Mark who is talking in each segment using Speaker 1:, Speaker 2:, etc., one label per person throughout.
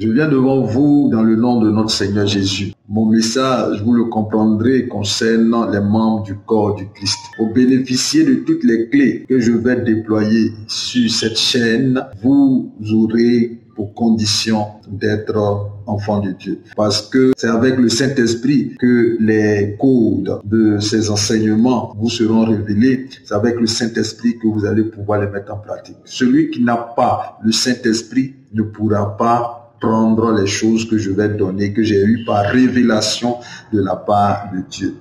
Speaker 1: Je viens devant vous dans le nom de notre Seigneur Jésus. Mon message, vous le comprendrez, concerne les membres du corps du Christ. Pour bénéficier de toutes les clés que je vais déployer sur cette chaîne, vous aurez pour condition d'être enfant de Dieu. Parce que c'est avec le Saint-Esprit que les codes de ces enseignements vous seront révélés. C'est avec le Saint-Esprit que vous allez pouvoir les mettre en pratique. Celui qui n'a pas le Saint-Esprit ne pourra pas prendre les choses que je vais donner, que j'ai eues par révélation de la part de Dieu.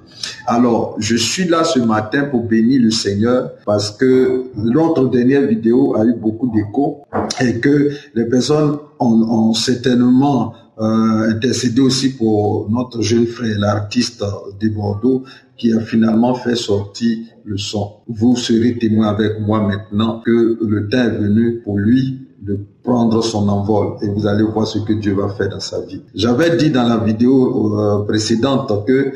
Speaker 1: Alors, je suis là ce matin pour bénir le Seigneur parce que notre dernière vidéo a eu beaucoup d'écho et que les personnes ont certainement intercédé aussi pour notre jeune frère, l'artiste de Bordeaux, qui a finalement fait sortir le son. Vous serez témoin avec moi maintenant que le temps est venu pour lui de prendre son envol et vous allez voir ce que Dieu va faire dans sa vie. J'avais dit dans la vidéo précédente que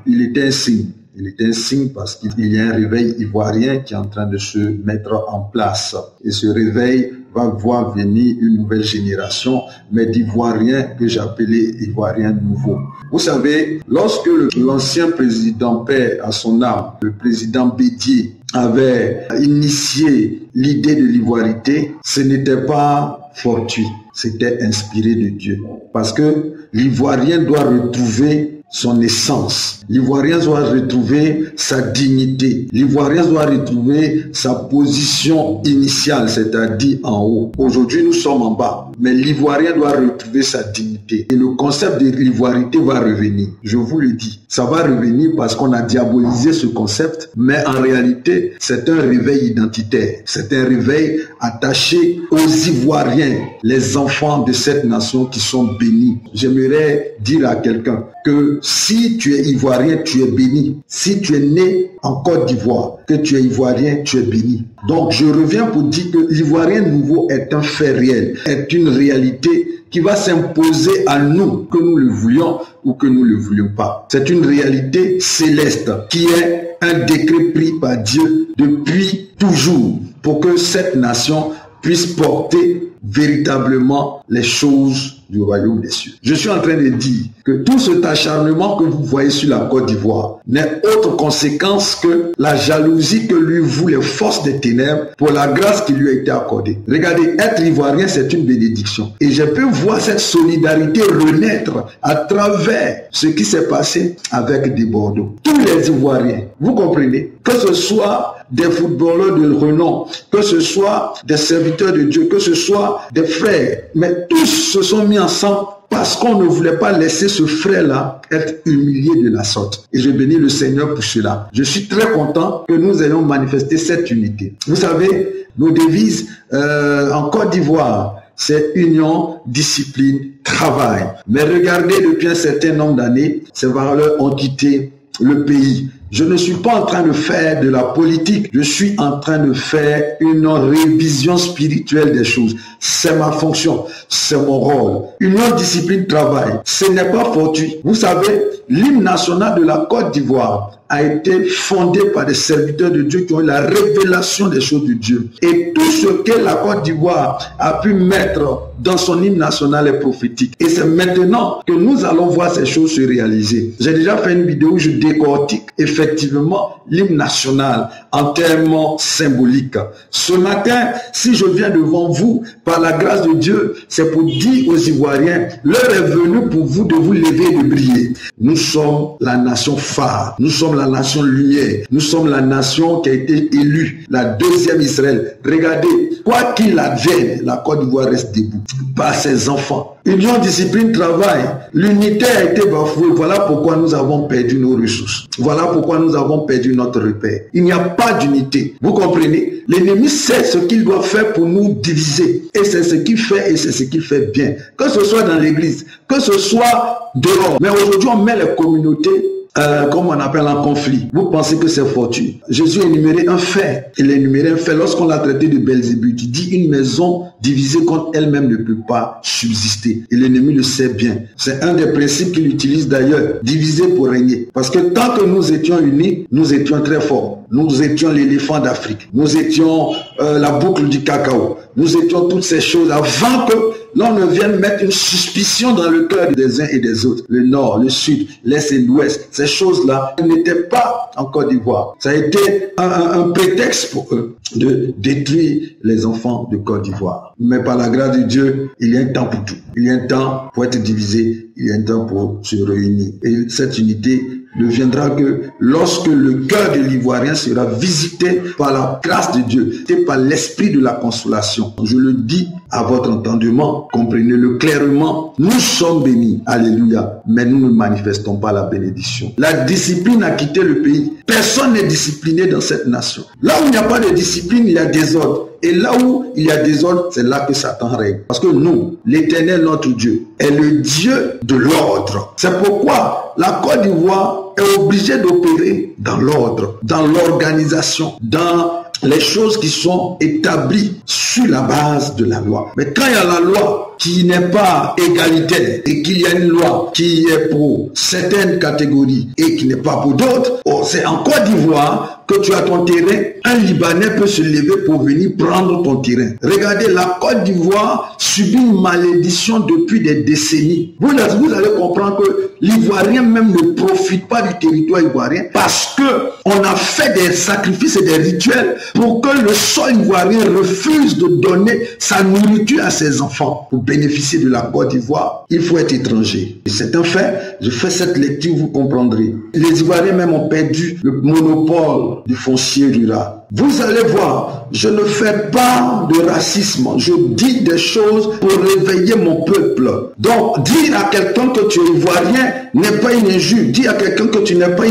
Speaker 1: il était un signe. Il était un signe parce qu'il y a un réveil ivoirien qui est en train de se mettre en place. Et ce réveil va voir venir une nouvelle génération, mais d'Ivoiriens que j'appelais Ivoiriens nouveaux. Vous savez, lorsque l'ancien président, paix à son âme, le président Bédier, avait initié l'idée de l'ivoirité, ce n'était pas fortuit, c'était inspiré de Dieu. Parce que l'Ivoirien doit retrouver son essence. L'Ivoirien doit retrouver sa dignité. L'Ivoirien doit retrouver sa position initiale, c'est-à-dire en haut. Aujourd'hui, nous sommes en bas, mais l'Ivoirien doit retrouver sa dignité. Et le concept de l'ivoirité va revenir. Je vous le dis, ça va revenir parce qu'on a diabolisé ce concept, mais en réalité, c'est un réveil identitaire. C'est un réveil attaché aux Ivoiriens, les enfants de cette nation qui sont bénis. J'aimerais dire à quelqu'un que si tu es Ivoirien, tu es béni. Si tu es né en Côte d'Ivoire, que tu es Ivoirien, tu es béni. Donc je reviens pour dire que l'Ivoirien nouveau est un fait réel, est une réalité qui va s'imposer à nous, que nous le voulions ou que nous ne le voulions pas. C'est une réalité céleste qui est un décret pris par Dieu depuis toujours pour que cette nation puisse porter véritablement les choses du royaume des cieux. Je suis en train de dire que tout cet acharnement que vous voyez sur la Côte d'Ivoire n'est autre conséquence que la jalousie que lui vouent les forces des ténèbres pour la grâce qui lui a été accordée. Regardez, être ivoirien, c'est une bénédiction. Et je peux voir cette solidarité renaître à travers ce qui s'est passé avec des Bordeaux. Tous les Ivoiriens, vous comprenez, que ce soit des footballeurs de renom, que ce soit des serviteurs de Dieu, que ce soit des frères, mais tous se sont mis ensemble parce qu'on ne voulait pas laisser ce frère-là être humilié de la sorte. Et je bénis le Seigneur pour cela. Je suis très content que nous ayons manifesté cette unité. Vous savez, nos devises en Côte d'Ivoire, c'est union, discipline, travail. Mais regardez, depuis un certain nombre d'années, ces valeurs ont quitté le pays. Je ne suis pas en train de faire de la politique, je suis en train de faire une révision spirituelle des choses. C'est ma fonction, c'est mon rôle. Union, discipline, travail, ce n'est pas fortuit. Vous savez, l'hymne national de la Côte d'Ivoire a été fondé par des serviteurs de Dieu qui ont eu la révélation des choses de Dieu. Et tout ce que la Côte d'Ivoire a pu mettre dans son hymne national est prophétique. Et c'est maintenant que nous allons voir ces choses se réaliser. J'ai déjà fait une vidéo où je décortique effectivement l'hymne national en termes symboliques. Ce matin, si je viens devant vous, par la grâce de Dieu, c'est pour dire aux Ivoiriens, l'heure est venue pour vous de vous lever et de briller. Nous sommes la nation phare, nous sommes la nation lumière, nous sommes la nation qui a été élue, la deuxième Israël. Regardez, quoi qu'il advienne, la Côte d'Ivoire reste debout par ses enfants. Union, discipline, travail, l'unité a été bafouée. Voilà pourquoi nous avons perdu nos ressources. Voilà pourquoi nous avons perdu notre repère. Il n'y a pas d'unité. Vous comprenez? L'ennemi sait ce qu'il doit faire pour nous diviser. Et c'est ce qu'il fait et c'est ce qu'il fait bien. Que ce soit dans l'église, que ce soit dehors. Mais aujourd'hui, on met les communautés comme on appelle un conflit. Vous pensez que c'est fortuit. Jésus a énuméré un fait. Il a énuméré un fait. Lorsqu'on l'a traité de Belzébuth, il dit une maison divisée contre elle-même ne peut pas subsister. Et l'ennemi le sait bien. C'est un des principes qu'il utilise d'ailleurs. Diviser pour régner. Parce que tant que nous étions unis, nous étions très forts. Nous étions l'éléphant d'Afrique. Nous étions la boucle du cacao. Nous étions toutes ces choses avant que l'on ne vienne mettre une suspicion dans le cœur des uns et des autres. Le nord, le sud, l'est et l'ouest, ces choses-là n'étaient pas en Côte d'Ivoire. Ça a été un prétexte pour eux de détruire les enfants de Côte d'Ivoire. Mais par la grâce de Dieu, il y a un temps pour tout. Il y a un temps pour être divisé, il y a un temps pour se réunir. Et cette unité ne viendra que lorsque le cœur de l'Ivoirien sera visité par la grâce de Dieu et par l'esprit de la consolation. Je le dis à votre entendement, comprenez-le clairement, nous sommes bénis, alléluia, mais nous ne manifestons pas la bénédiction. La discipline a quitté le pays. Personne n'est discipliné dans cette nation. Là où il n'y a pas de discipline, il y a désordre. Et là où il y a désordre, c'est là que Satan règne. Parce que nous, l'Éternel, notre Dieu, est le Dieu de l'ordre. C'est pourquoi la Côte d'Ivoire est obligée d'opérer dans l'ordre, dans l'organisation, dans les choses qui sont établies sur la base de la loi. Mais quand il y a la loi qui n'est pas égalitaire et qu'il y a une loi qui est pour certaines catégories et qui n'est pas pour d'autres, c'est en Côte d'Ivoire que tu as ton terrain, un Libanais peut se lever pour venir prendre ton terrain. Regardez, la Côte d'Ivoire subit une malédiction depuis des décennies. Vous allez comprendre que l'Ivoirien même ne profite pas du territoire ivoirien parce que on a fait des sacrifices et des rituels pour que le sol ivoirien refuse de donner sa nourriture à ses enfants. Pour bénéficier de la Côte d'Ivoire, il faut être étranger. Et c'est un fait. Je fais cette lecture, vous comprendrez. Les Ivoiriens même ont perdu le monopole du foncier rural. Vous allez voir, je ne fais pas de racisme. Je dis des choses pour réveiller mon peuple. Donc, dire à quelqu'un que tu es ivoirien n'est pas une injure. Dire à quelqu'un que tu n'es pas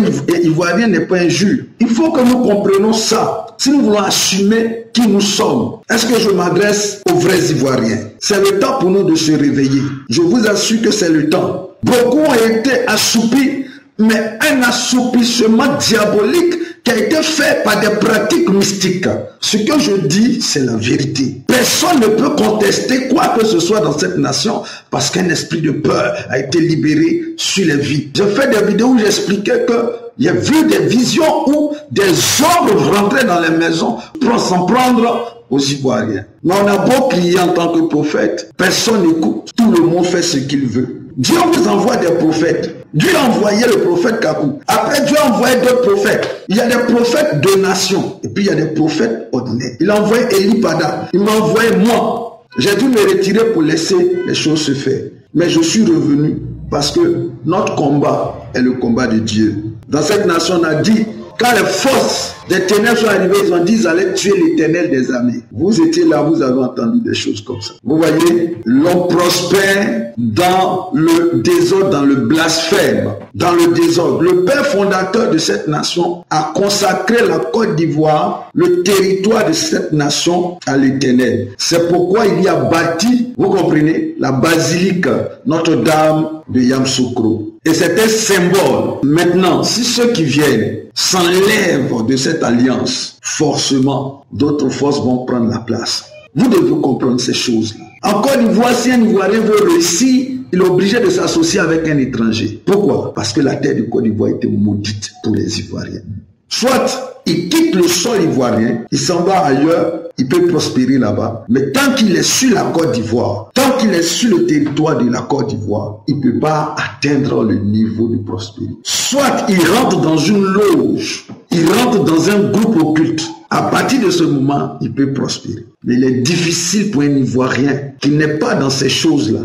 Speaker 1: ivoirien n'est pas injure. Il faut que nous comprenions ça. Si nous voulons assumer qui nous sommes, est-ce que je m'adresse aux vrais Ivoiriens? C'est le temps pour nous de se réveiller. Je vous assure que c'est le temps. Beaucoup ont été assoupis, mais un assoupissement diabolique qui a été fait par des pratiques mystiques. Ce que je dis, c'est la vérité. Personne ne peut contester quoi que ce soit dans cette nation parce qu'un esprit de peur a été libéré sur les vies. J'ai fait des vidéos où j'expliquais que j'ai vu des visions où des hommes rentraient dans les maisons pour s'en prendre aux Ivoiriens. Mais on a beau crier en tant que prophète, personne n'écoute. Tout le monde fait ce qu'il veut. Dieu vous envoie des prophètes. Dieu a envoyé le prophète Kakou. Après, Dieu a envoyé d'autres prophètes. Il y a des prophètes de nations. Et puis, il y a des prophètes ordinaires. Il a envoyé Élie Pada. Il m'a envoyé moi. J'ai dû me retirer pour laisser les choses se faire. Mais je suis revenu parce que notre combat est le combat de Dieu. Dans cette nation, on a dit, quand les forces des ténèbres sont arrivées, ils ont dit qu'ils allaient tuer l'Éternel des armées. Vous étiez là, vous avez entendu des choses comme ça. Vous voyez, l'on prospère dans le désordre, dans le blasphème, dans le désordre. Le père fondateur de cette nation a consacré la Côte d'Ivoire, le territoire de cette nation, à l'Éternel. C'est pourquoi il y a bâti, vous comprenez, la basilique Notre-Dame de Yamoussoukro. Et c'est un symbole. Maintenant, si ceux qui viennent s'enlèvent de cette alliance, forcément, d'autres forces vont prendre la place. Vous devez comprendre ces choses-là. En Côte d'Ivoire, si un Ivoirien veut réussir, il est obligé de s'associer avec un étranger. Pourquoi? Parce que la terre de Côte d'Ivoire était maudite pour les Ivoiriens. Soit il quitte le sol ivoirien, il s'en va ailleurs, il peut prospérer là-bas. Mais tant qu'il est sur la Côte d'Ivoire, tant qu'il est sur le territoire de la Côte d'Ivoire, il ne peut pas atteindre le niveau de prospérité. Soit il rentre dans une loge, il rentre dans un groupe occulte. À partir de ce moment, il peut prospérer. Mais il est difficile pour un Ivoirien qui n'est pas dans ces choses-là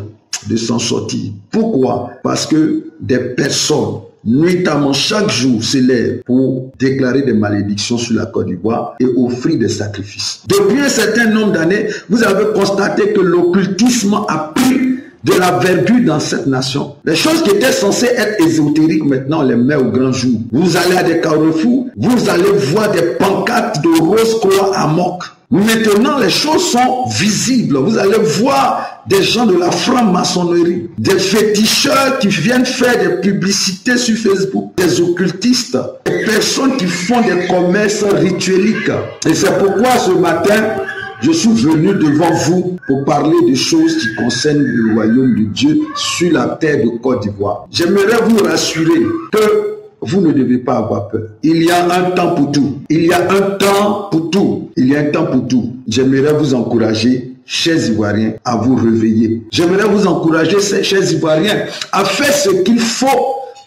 Speaker 1: de s'en sortir. Pourquoi? Parce que des personnes nuitamment chaque jour s'élèvent pour déclarer des malédictions sur la Côte d'Ivoire et offrir des sacrifices. Depuis un certain nombre d'années, vous avez constaté que l'occultisme a pris de la verdure dans cette nation. Les choses qui étaient censées être ésotériques, maintenant on les met au grand jour. Vous allez à des carrefours, vous allez voir des pancartes de rose croix amok. Maintenant, les choses sont visibles. Vous allez voir des gens de la franc-maçonnerie, des féticheurs qui viennent faire des publicités sur Facebook, des occultistes, des personnes qui font des commerces ritueliques. Et c'est pourquoi ce matin, je suis venu devant vous pour parler des choses qui concernent le royaume de Dieu sur la terre de Côte d'Ivoire. J'aimerais vous rassurer que vous ne devez pas avoir peur. Il y a un temps pour tout. Il y a un temps pour tout. Il y a un temps pour tout. J'aimerais vous encourager chers Ivoiriens, à vous réveiller. J'aimerais vous encourager, chers Ivoiriens, à faire ce qu'il faut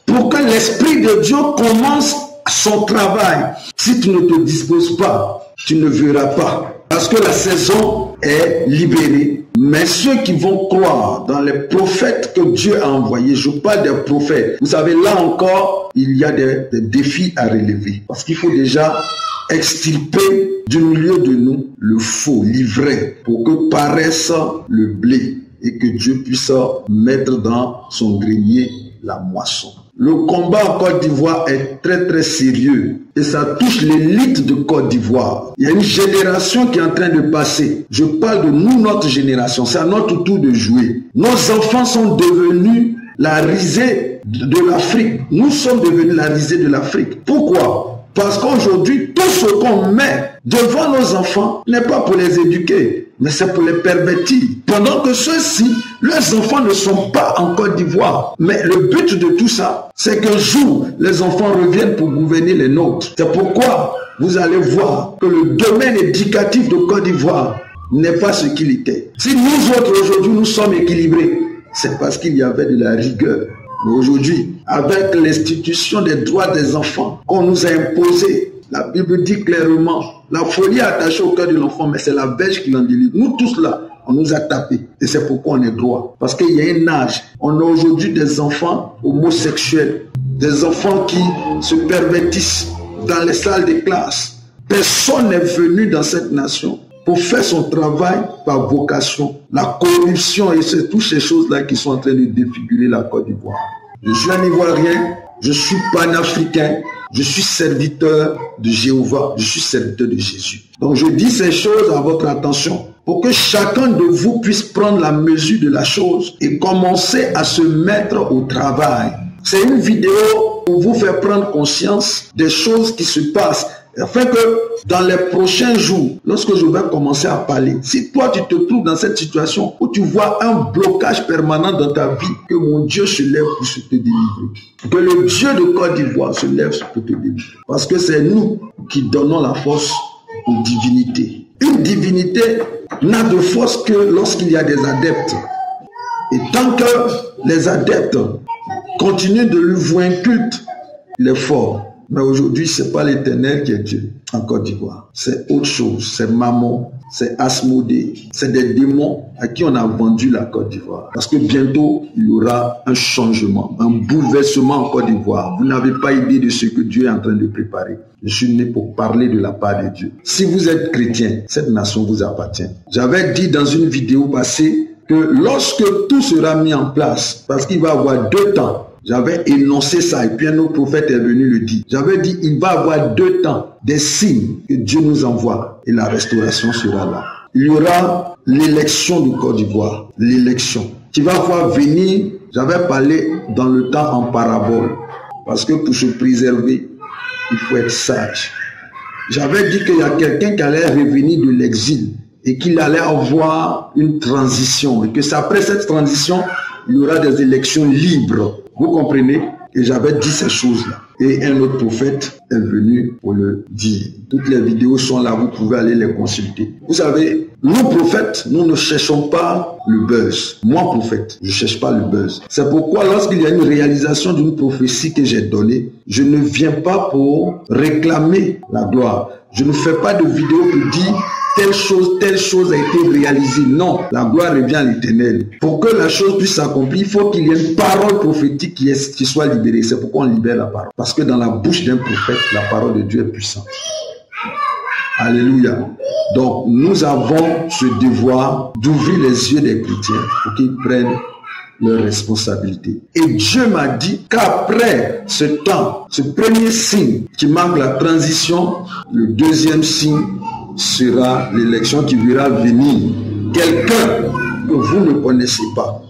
Speaker 1: pour que l'Esprit de Dieu commence son travail. Si tu ne te disposes pas, tu ne verras pas. Parce que la saison est libérée. Mais ceux qui vont croire dans les prophètes que Dieu a envoyés, je parle des prophètes. Vous savez, là encore, il y a des défis à relever. Parce qu'il faut déjà extirper du milieu de nous le faux, l'ivraie, pour que paraisse le blé et que Dieu puisse mettre dans son grenier la moisson. Le combat en Côte d'Ivoire est très très sérieux et ça touche l'élite de Côte d'Ivoire. Il y a une génération qui est en train de passer. Je parle de nous, notre génération. C'est à notre tour de jouer. Nos enfants sont devenus la risée de l'Afrique. Nous sommes devenus la risée de l'Afrique. Pourquoi? Parce qu'aujourd'hui, tout ce qu'on met devant nos enfants n'est pas pour les éduquer, mais c'est pour les pervertir. Pendant que ceux-ci, leurs enfants ne sont pas en Côte d'Ivoire. Mais le but de tout ça, c'est qu'un jour, les enfants reviennent pour gouverner les nôtres. C'est pourquoi vous allez voir que le domaine éducatif de Côte d'Ivoire n'est pas ce qu'il était. Si nous autres, aujourd'hui, nous sommes équilibrés, c'est parce qu'il y avait de la rigueur. Mais aujourd'hui, avec l'institution des droits des enfants qu'on nous a imposé, la Bible dit clairement, la folie est attachée au cœur de l'enfant, mais c'est la verge qui l'en délivre. Nous tous là, on nous a tapés. Et c'est pourquoi on est droit. Parce qu'il y a un âge. On a aujourd'hui des enfants homosexuels, des enfants qui se pervertissent dans les salles de classe. Personne n'est venu dans cette nation pour faire son travail par vocation. La corruption et c'est toutes ces choses-là qui sont en train de défigurer la Côte d'Ivoire. Je suis un Ivoirien, je suis panafricain, je suis serviteur de Jéhovah, je suis serviteur de Jésus. Donc je dis ces choses à votre attention pour que chacun de vous puisse prendre la mesure de la chose et commencer à se mettre au travail. C'est une vidéo pour vous faire prendre conscience des choses qui se passent. Afin que dans les prochains jours, lorsque je vais commencer à parler, si toi tu te trouves dans cette situation où tu vois un blocage permanent dans ta vie, que mon Dieu se lève pour te délivrer. Que le Dieu de Côte d'Ivoire se lève pour te délivrer. Parce que c'est nous qui donnons la force aux divinités. Une divinité n'a de force que lorsqu'il y a des adeptes. Et tant que les adeptes continuent de lui vouer un culte, il est fort. Mais aujourd'hui, ce n'est pas l'Éternel qui est Dieu en Côte d'Ivoire. C'est autre chose. C'est Mammon, c'est Asmodée. C'est des démons à qui on a vendu la Côte d'Ivoire. Parce que bientôt, il y aura un changement, un bouleversement en Côte d'Ivoire. Vous n'avez pas idée de ce que Dieu est en train de préparer. Je suis né pour parler de la part de Dieu. Si vous êtes chrétien, cette nation vous appartient. J'avais dit dans une vidéo passée que lorsque tout sera mis en place, parce qu'il va y avoir 2 temps, j'avais énoncé ça et puis un autre prophète est venu le dire. J'avais dit il va y avoir 2 temps, des signes que Dieu nous envoie et la restauration sera là. Il y aura l'élection du Côte d'Ivoire, l'élection qui va voir venir. J'avais parlé dans le temps en parabole parce que pour se préserver, il faut être sage. J'avais dit qu'il y a quelqu'un qui allait revenir de l'exil et qu'il allait avoir une transition et que après cette transition, il y aura des élections libres. Vous comprenez? Et j'avais dit ces choses-là. Et un autre prophète est venu pour le dire. Toutes les vidéos sont là, vous pouvez aller les consulter. Vous savez, nous prophètes, nous ne cherchons pas le buzz. Moi prophète, je ne cherche pas le buzz. C'est pourquoi lorsqu'il y a une réalisation d'une prophétie que j'ai donnée, je ne viens pas pour réclamer la gloire. Je ne fais pas de vidéo pour dire telle chose a été réalisée. Non, la gloire revient à l'Éternel. Pour que la chose puisse s'accomplir, il faut qu'il y ait une parole prophétique qui soit libérée. C'est pourquoi on libère la parole. Parce que dans la bouche d'un prophète, la parole de Dieu est puissante. Alléluia. Donc, nous avons ce devoir d'ouvrir les yeux des chrétiens pour qu'ils prennent leurs responsabilités. Et Dieu m'a dit qu'après ce temps, ce premier signe qui marque la transition, le deuxième signe sera l'élection qui verra venir quelqu'un que vous ne connaissez pas,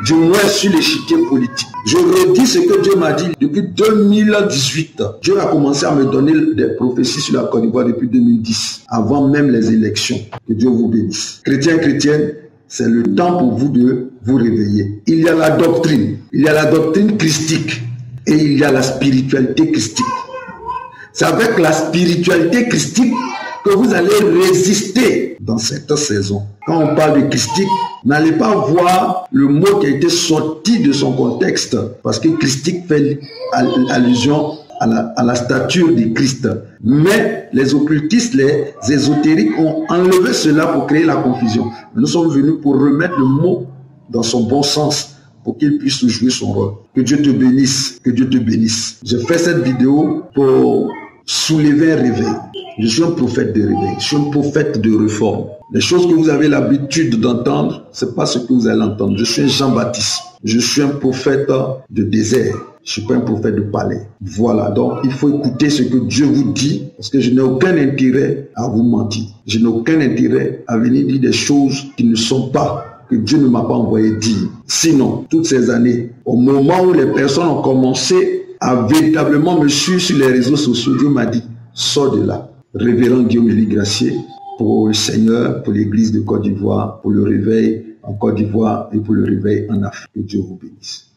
Speaker 1: du moins sur l'échiquier politique. Je redis ce que Dieu m'a dit depuis 2018. Dieu a commencé à me donner des prophéties sur la Côte d'Ivoire depuis 2010, avant même les élections. Que Dieu vous bénisse. Chrétiens, chrétiennes, c'est le temps pour vous de vous réveiller. Il y a la doctrine christique et il y a la spiritualité christique. C'est avec la spiritualité christique que que vous allez résister dans cette saison. Quand on parle de christique, n'allez pas voir le mot qui a été sorti de son contexte, parce que christique fait allusion à la stature de Christ. Mais les occultistes, les ésotériques ont enlevé cela pour créer la confusion. Nous sommes venus pour remettre le mot dans son bon sens, pour qu'il puisse jouer son rôle. Que Dieu te bénisse, que Dieu te bénisse. Je fais cette vidéo pour soulever un réveil. Je suis un prophète de réveil, je suis un prophète de réforme. Les choses que vous avez l'habitude d'entendre, c'est pas ce que vous allez entendre. Je suis un Jean-Baptiste, je suis un prophète de désert. Je suis pas un prophète de palais. Voilà, donc il faut écouter ce que Dieu vous dit, parce que je n'ai aucun intérêt à vous mentir. Je n'ai aucun intérêt à venir dire des choses qui ne sont pas, que Dieu ne m'a pas envoyé dire. Sinon, toutes ces années, au moment où les personnes ont commencé à véritablement me suivre sur les réseaux sociaux, Dieu m'a dit, sors de là. Révérend Guillaume Élie Gracier, pour le Seigneur, pour l'église de Côte d'Ivoire, pour le réveil en Côte d'Ivoire et pour le réveil en Afrique. Que Dieu vous bénisse.